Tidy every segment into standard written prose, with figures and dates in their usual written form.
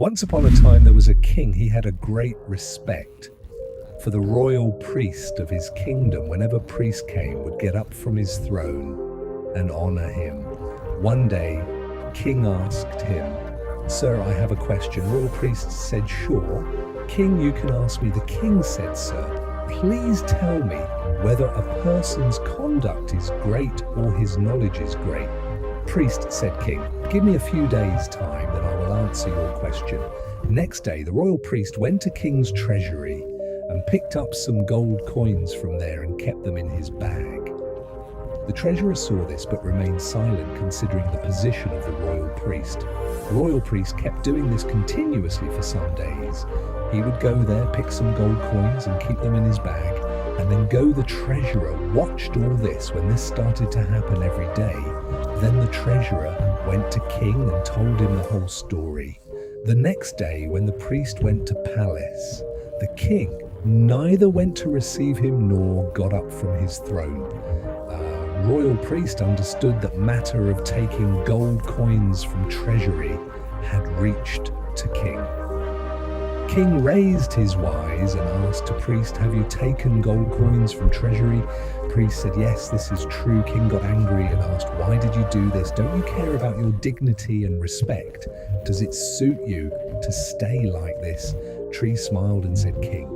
Once upon a time there was a king. He had a great respect for the royal priest of his kingdom. Whenever priest came, would get up from his throne and honor him. One day, king asked him, "Sir, I have a question." Royal priest said, "Sure. King, you can ask me." The king said, "Sir, please tell me whether a person's conduct is great or his knowledge is great." "Priest," said king, "give me a few days' time, then I will answer your question." Next day, the royal priest went to king's treasury and picked up some gold coins from there and kept them in his bag. The treasurer saw this but remained silent, considering the position of the royal priest. The royal priest kept doing this continuously for some days. He would go there, pick some gold coins and keep them in his bag, and then go. The treasurer watched all this. When this started to happen every day, then the treasurer went to king and told him the whole story. The next day, when the priest went to palace, the king neither went to receive him nor got up from his throne. Royal priest understood that matter of taking gold coins from treasury had reached to king. King raised his eyes and asked a priest, "Have you taken gold coins from treasury?" Priest said, "Yes, this is true." King got angry and asked, "Why did you do this? Don't you care about your dignity and respect? Does it suit you to stay like this?" Tree smiled and said, "King,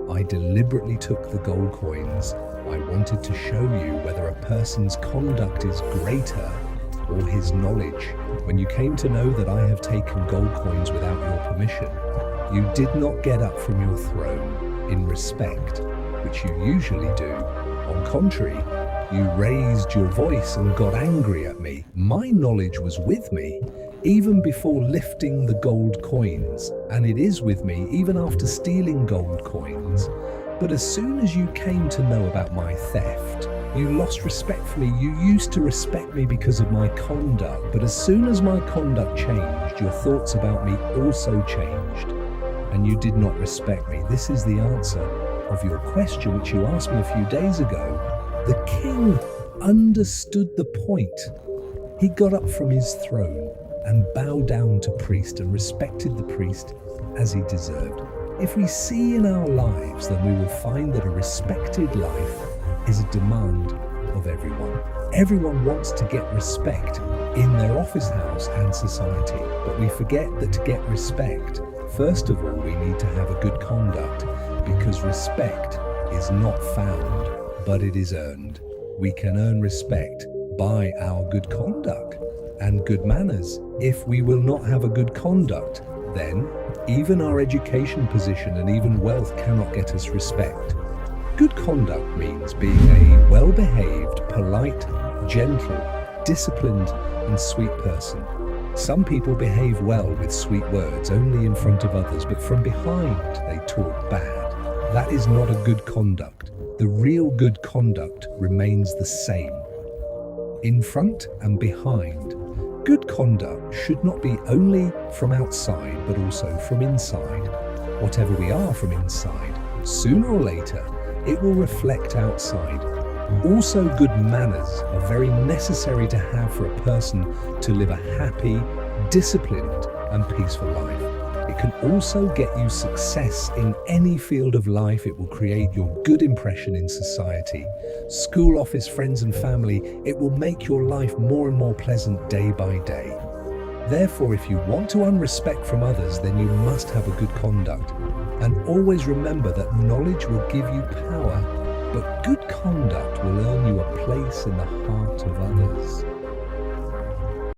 I deliberately took the gold coins. I wanted to show you whether a person's conduct is greater or his knowledge. When you came to know that I have taken gold coins without your permission, you did not get up from your throne in respect, which you usually do. On contrary, you raised your voice and got angry at me. My knowledge was with me even before lifting the gold coins, and it is with me even after stealing gold coins. But as soon as you came to know about my theft, you lost respect for me. You used to respect me because of my conduct, but as soon as my conduct changed, your thoughts about me also changed, and you did not respect me." This is the answer of your question, which you asked me a few days ago. The king understood the point. He got up from his throne and bowed down to priest and respected the priest as he deserved. If we see in our lives, then we will find that a respected life is a demand of everyone. Everyone wants to get respect in their office house and society, but we forget that to get respect, first of all, we need to have a good conduct, because respect is not found, but it is earned. We can earn respect by our good conduct and good manners. If we will not have a good conduct, then even our education position and even wealth cannot get us respect. Good conduct means being a well-behaved, polite, gentle, disciplined, and sweet person. Some people behave well with sweet words only in front of others, but from behind they talk bad. That is not a good conduct. The real good conduct remains the same, in front and behind. Good conduct should not be only from outside, but also from inside. Whatever we are from inside, sooner or later, it will reflect outside. Also, good manners are very necessary to have for a person to live a happy, disciplined, and peaceful life. It can also get you success in any field of life. It will create your good impression in society. School, office, friends, and family, it will make your life more and more pleasant day by day. Therefore, if you want to earn respect from others, then you must have a good conduct. And always remember that knowledge will give you power, but good conduct will earn you a place in the heart of others.